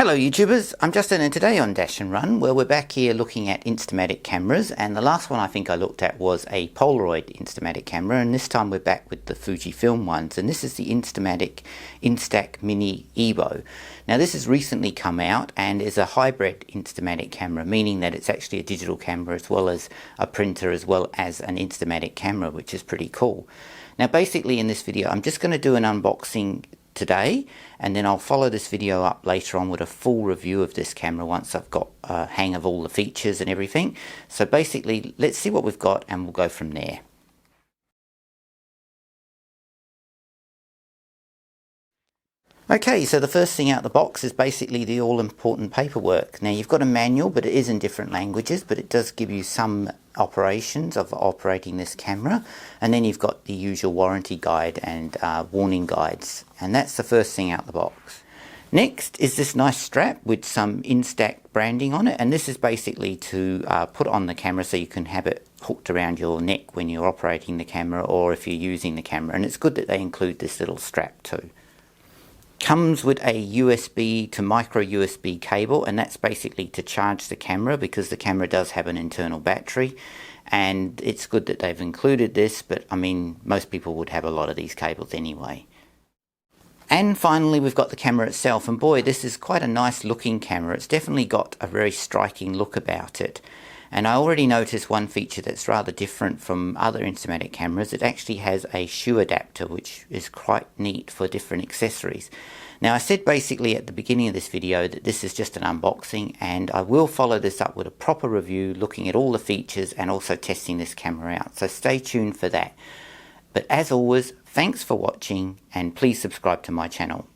Hello YouTubers, I'm Justin and today on Dashandrun, where we're back here looking at Instamatic cameras, and the last one I think I looked at was a Polaroid Instamatic camera, and this time we're back with the Fujifilm ones, and this is the Instamatic Instax Mini EVO. Now this has recently come out and is a hybrid Instamatic camera, meaning that it's actually a digital camera as well as a printer as well as an Instamatic camera, which is pretty cool. Now basically in this video I'm just going to do an unboxing today, and then I'll follow this video up later on with a full review of this camera once I've got a hang of all the features and everything. So basically let's see what we've got and we'll go from there. Okay, so the first thing out the box is basically the all-important paperwork. Now you've got a manual, but it is in different languages, but it does give you some operations of operating this camera, and then you've got the usual warranty guide and warning guides, and that's the first thing out the box. Next is this nice strap with some Instax branding on it, and this is basically to put on the camera so you can have it hooked around your neck when you're operating the camera or if you're using the camera, and it's good that they include this little strap too. Comes with a USB to micro USB cable, and that's basically to charge the camera because the camera does have an internal battery, and it's good that they've included this, but I mean most people would have a lot of these cables anyway. And finally we've got the camera itself, and boy, this is quite a nice looking camera. It's definitely got a very striking look about it. And I already noticed one feature that's rather different from other Instamatic cameras. It actually has a shoe adapter, which is quite neat for different accessories. Now I said basically at the beginning of this video that this is just an unboxing, and I will follow this up with a proper review looking at all the features and also testing this camera out. So stay tuned for that. But as always, thanks for watching and please subscribe to my channel.